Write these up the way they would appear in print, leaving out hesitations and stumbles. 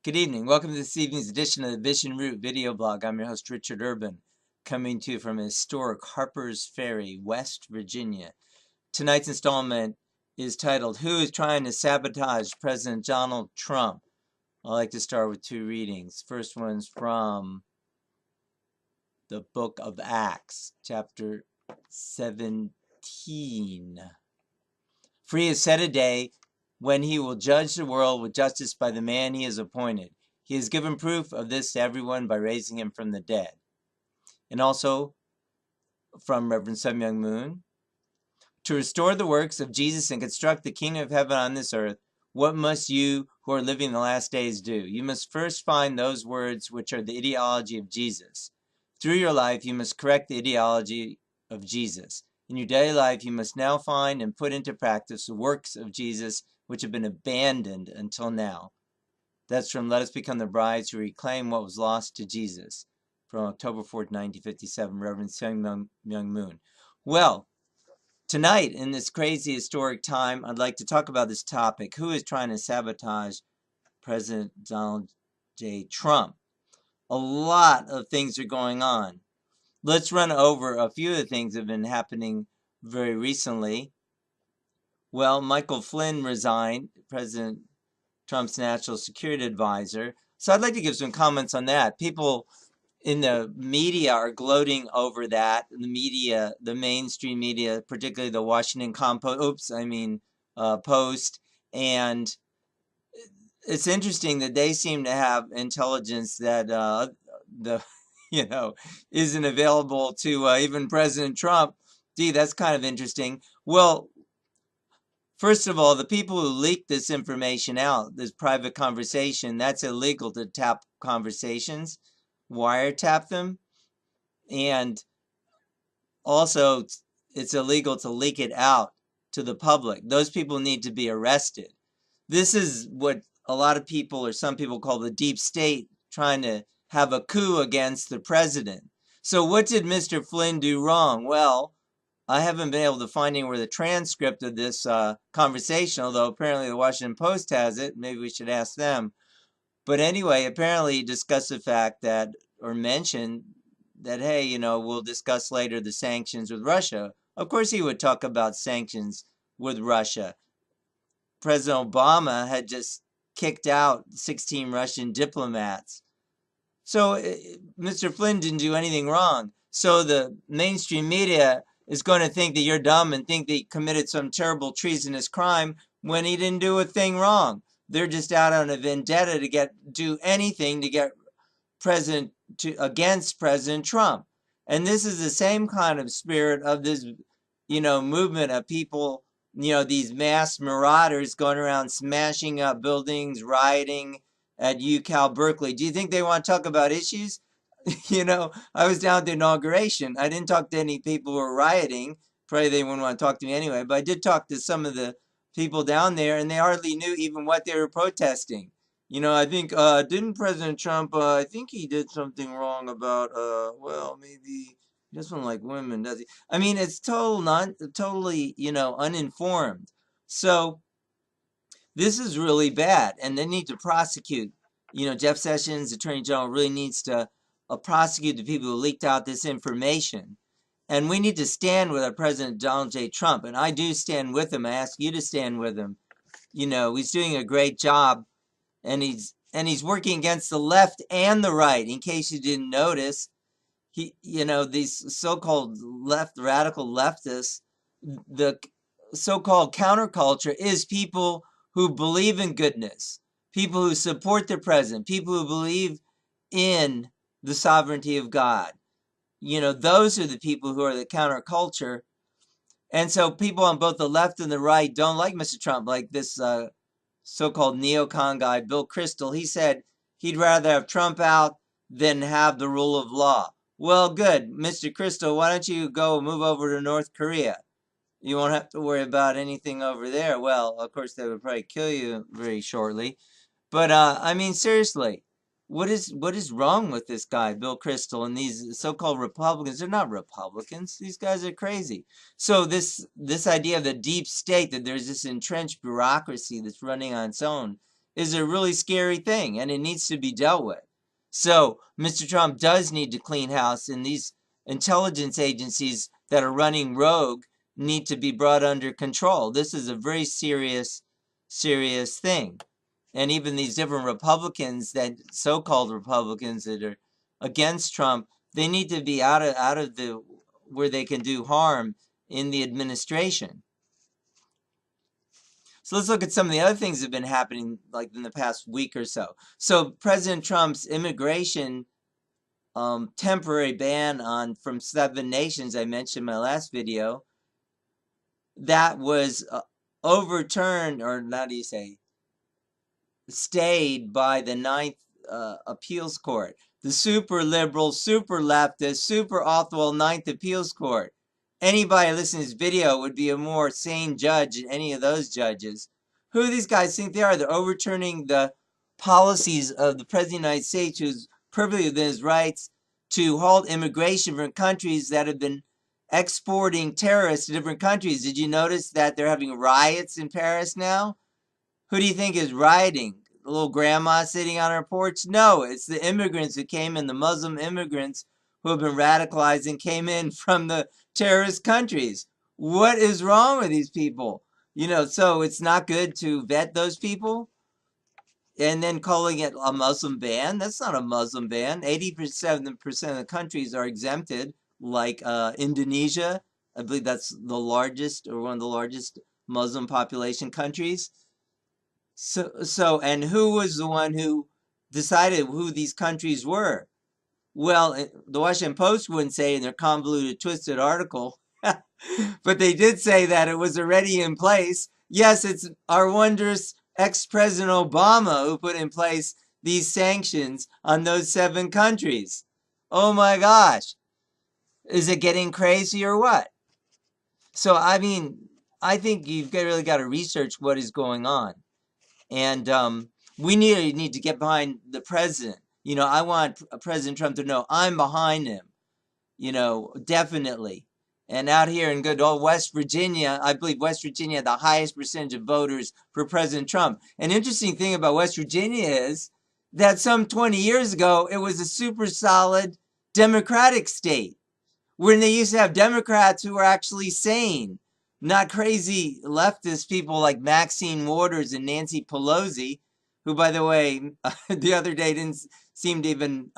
Good evening. Welcome to this evening's edition of the Vision Root video blog. I'm your host, Richard Urban, coming to you from historic Harper's Ferry, West Virginia. Tonight's installment is titled, Who is Trying to Sabotage President Donald Trump? I like to start with two readings. First one's from the book of Acts, chapter 17. For he has set a day when he will judge the world with justice by the man he has appointed. He has given proof of this to everyone by raising him from the dead. And also from Reverend Sun Myung Moon, to restore the works of Jesus and construct the kingdom of heaven on this earth, what must you who are living the last days do? You must first find those words which are the ideology of Jesus. Through your life, you must correct the ideology of Jesus. In your daily life, you must now find and put into practice the works of Jesus which have been abandoned until now. That's from Let Us Become the Brides Who Reclaim What Was Lost to Jesus, from October 4th, 1957, Reverend Sun Myung Moon. Well, tonight, in this crazy historic time, I'd like to talk about this topic. Who is trying to sabotage President Donald J. Trump? A lot of things are going on. Let's run over a few of the things that have been happening very recently. Well, Michael Flynn resigned, President Trump's national security advisor. So I'd like to give some comments on that. People in the media are gloating over that. The mainstream media, particularly the Washington Post, and it's interesting that they seem to have intelligence that isn't available to even President Trump. Gee, that's kind of interesting. Well, first of all, the people who leaked this information out, this private conversation, that's illegal to tap conversations, wiretap them, and also it's illegal to leak it out to the public. Those people need to be arrested. This is what a lot of people, or some people, call the deep state trying to have a coup against the president. So what did Mr. Flynn do wrong? Well, I haven't been able to find anywhere the transcript of this conversation, although apparently the Washington Post has it. Maybe we should ask them. But anyway, apparently he discussed the fact that, or mentioned that, hey, we'll discuss later the sanctions with Russia. Of course he would talk about sanctions with Russia. President Obama had just kicked out 16 Russian diplomats. So Mr. Flynn didn't do anything wrong. So the mainstream media is going to think that you're dumb and think that he committed some terrible treasonous crime when he didn't do a thing wrong. They're just out on a vendetta to do anything to get against President Trump. And this is the same kind of spirit of this, movement of people, these mass marauders going around smashing up buildings, rioting at UCal Berkeley. Do you think they want to talk about issues? I was down at the inauguration. I didn't talk to any people who were rioting. Probably they wouldn't want to talk to me anyway. But I did talk to some of the people down there, and they hardly knew even what they were protesting. I think, didn't President Trump, I think he did something wrong about, maybe he doesn't like women, does he? I mean, it's totally, uninformed. So this is really bad, and they need to prosecute. Jeff Sessions, Attorney General, really needs to prosecute the people who leaked out this information. And we need to stand with our President Donald J. Trump, and I do stand with him. I ask you to stand with him. He's doing a great job, and he's working against the left and the right. In case you didn't notice, these so-called radical leftists, the so-called counterculture is people who believe in goodness, people who support the president, people who believe in the sovereignty of God. Those are the people who are the counterculture. And so people on both the left and the right don't like Mr. Trump, like this so-called neocon guy, Bill Kristol. He said he'd rather have Trump out than have the rule of law. Well, good. Mr. Kristol, why don't you go move over to North Korea? You won't have to worry about anything over there. Well, of course, they would probably kill you very shortly. But, seriously, what is wrong with this guy, Bill Kristol, and these so-called Republicans? They're not Republicans. These guys are crazy. So this idea of the deep state, that there's this entrenched bureaucracy that's running on its own, is a really scary thing, and it needs to be dealt with. So Mr. Trump does need to clean house, and these intelligence agencies that are running rogue need to be brought under control. This is a very serious, serious thing. And even these different Republicans, that so-called Republicans that are against Trump, they need to be out of the where they can do harm in the administration. So let's look at some of the other things that have been happening like in the past week or so. So President Trump's immigration temporary ban on from 7 nations I mentioned in my last video, that was overturned, or not, do you say, stayed by the Ninth Appeals Court. The super liberal, super leftist, super awful Ninth Appeals Court. Anybody listening to this video would be a more sane judge than any of those judges. Who do these guys think they are? They're overturning the policies of the President of the United States, who's perfectly within his rights to halt immigration from countries that have been exporting terrorists to different countries. Did you notice that they're having riots in Paris now? Who do you think is rioting? The little grandma sitting on her porch? No, it's the immigrants who came in, the Muslim immigrants who have been radicalized and came in from the terrorist countries. What is wrong with these people? You know, so it's not good to vet those people and then calling it a Muslim ban. That's not a Muslim ban. 87% of the countries are exempted, like Indonesia. I believe that's the largest, or one of the largest Muslim population countries. And who was the one who decided who these countries were? Well, the Washington Post wouldn't say in their convoluted, twisted article, but they did say that it was already in place. Yes, it's our wondrous ex-President Obama who put in place these sanctions on those 7 countries. Oh my gosh. Is it getting crazy or what? So, I mean, I think you've really got to research what is going on. And we need to get behind the president. You know, I want President Trump to know I'm behind him, you know, definitely. And out here in good old West Virginia, I believe West Virginia had the highest percentage of voters for President Trump. An interesting thing about West Virginia is that some 20 years ago, it was a super solid Democratic state, when they used to have Democrats who were actually sane, not crazy leftist people like Maxine Waters and Nancy Pelosi, who, by the way, the other day didn't seem to even,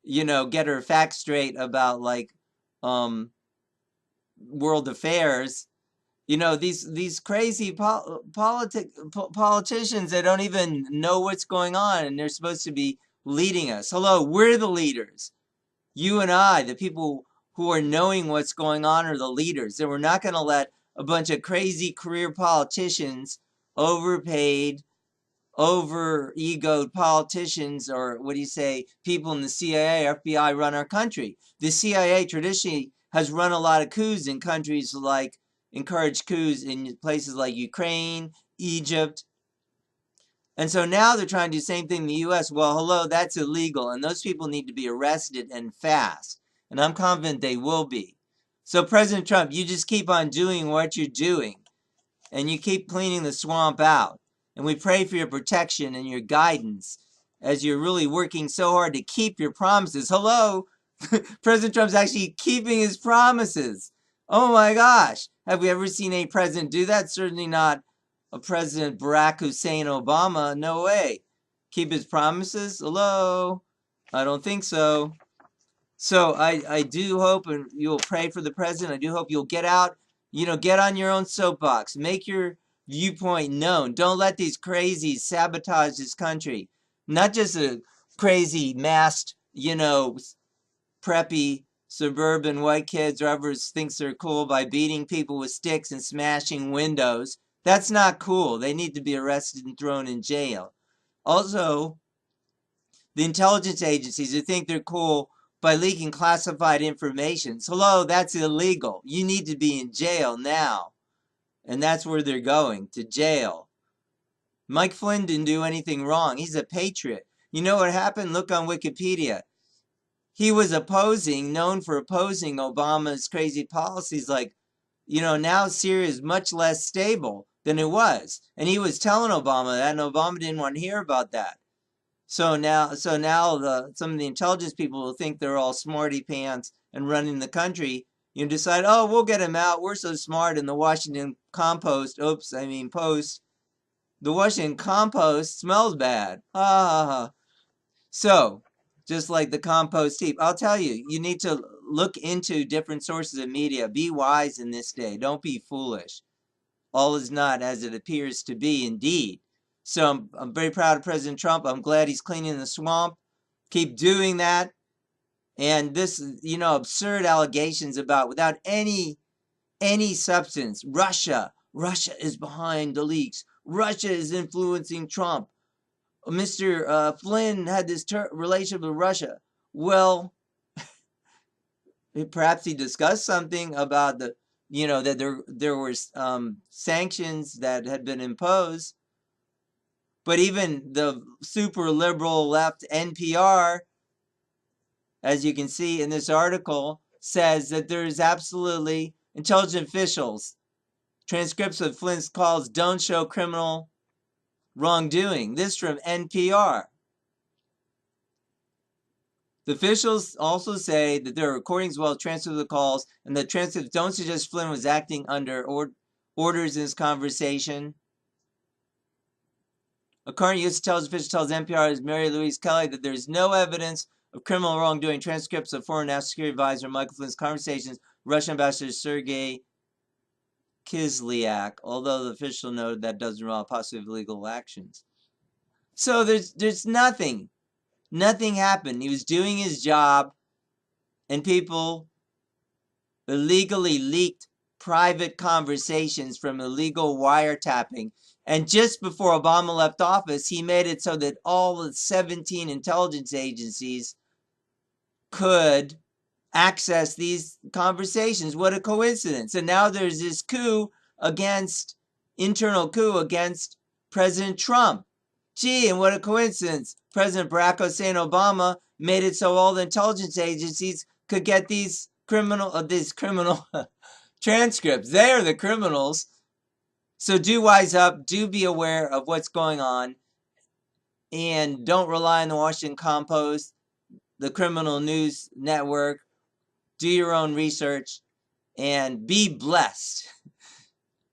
you know, get her facts straight about like world affairs. You know, these crazy politicians that don't even know what's going on, and they're supposed to be leading us. Hello, we're the leaders. You and I, the people who are knowing what's going on, are the leaders. And we're not going to let a bunch of crazy career politicians, overpaid, over-egoed politicians, or what do you say, people in the CIA, FBI run our country. The CIA traditionally has run a lot of coups in countries like, encouraged coups in places like Ukraine, Egypt. And so now they're trying to do the same thing in the U.S. Well, hello, that's illegal, and those people need to be arrested and fast. And I'm confident they will be. So President Trump, you just keep on doing what you're doing, and you keep cleaning the swamp out. And we pray for your protection and your guidance as you're really working so hard to keep your promises. Hello, President Trump's actually keeping his promises. Oh my gosh. Have we ever seen a president do that? Certainly not a President Barack Hussein Obama. No way. Keep his promises? Hello? I don't think so. So I do hope, and you'll pray for the president. I do hope you'll get out, you know, get on your own soapbox. Make your viewpoint known. Don't let these crazies sabotage this country. Not just a crazy masked, you know, preppy suburban white kids or whoever thinks they're cool by beating people with sticks and smashing windows. That's not cool. They need to be arrested and thrown in jail. Also, the intelligence agencies who think they're cool by leaking classified information. So, hello, that's illegal. You need to be in jail now. And that's where they're going, to jail. Mike Flynn didn't do anything wrong. He's a patriot. You know what happened? Look on Wikipedia. He was known for opposing Obama's crazy policies. Like, you know, now Syria is much less stable. than it was. And he was telling Obama that, and Obama didn't want to hear about that. So now some of the intelligence people will think they're all smarty pants and running the country. You decide, oh, we'll get him out. We're so smart. And the Washington Post, the Washington Compost smells bad. Ha ha ha. So, just like the compost heap, I'll tell you, you need to look into different sources of media. Be wise in this day. Don't be foolish. All is not as it appears to be indeed. So I'm very proud of President Trump. I'm glad he's cleaning the swamp. Keep doing that. And this, absurd allegations about without any substance. Russia is behind the leaks. Russia is influencing Trump. Mr. Flynn had this relationship with Russia. Well, perhaps he discussed something about that there were sanctions that had been imposed. But even the super liberal left NPR, as you can see in this article, says that there's absolutely intelligent officials. Transcripts of Flynn's calls don't show criminal wrongdoing. This from NPR. The officials also say that there are recordings as well as transcripts of the calls, and the transcripts don't suggest Flynn was acting under orders in his conversation. A current U.S. intelligence official tells NPR's Mary Louise Kelly that there is no evidence of criminal wrongdoing. Transcripts of former National Security Advisor Michael Flynn's conversations with Russian Ambassador Sergei Kislyak, although the official noted that doesn't rule out possible illegal actions. So there's nothing. Nothing happened. He was doing his job, and people illegally leaked private conversations from illegal wiretapping. And just before Obama left office, he made it so that all the 17 intelligence agencies could access these conversations. What a coincidence. And now there's this internal coup against President Trump. Gee, and what a coincidence. President Barack Hussein Obama made it so all the intelligence agencies could get these criminal transcripts. They are the criminals. So do wise up, do be aware of what's going on, and don't rely on the Washington Compost, the criminal news network. Do your own research, and be blessed.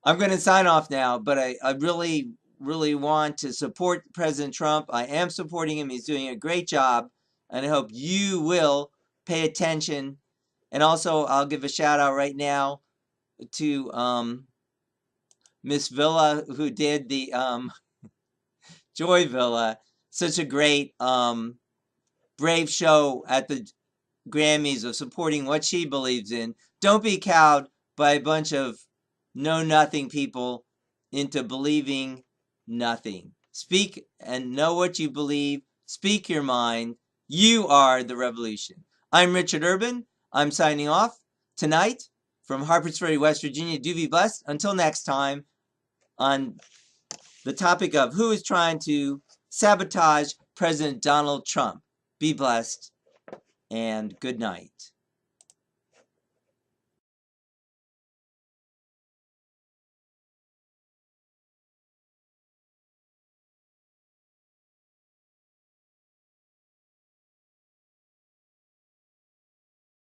I'm going to sign off now, but I really, really want to support President Trump. I am supporting him. He's doing a great job, and I hope you will pay attention. And also, I'll give a shout out right now to Miss Villa, who did the Joy Villa. Such a great, brave show at the Grammys of supporting what she believes in. Don't be cowed by a bunch of know-nothing people into believing nothing. Speak and know what you believe. Speak your mind. You are the revolution. I'm Richard Urban. I'm signing off tonight from Harpers Ferry, West Virginia. Do be blessed. Until next time, on the topic of who is trying to sabotage President Donald Trump. Be blessed and good night.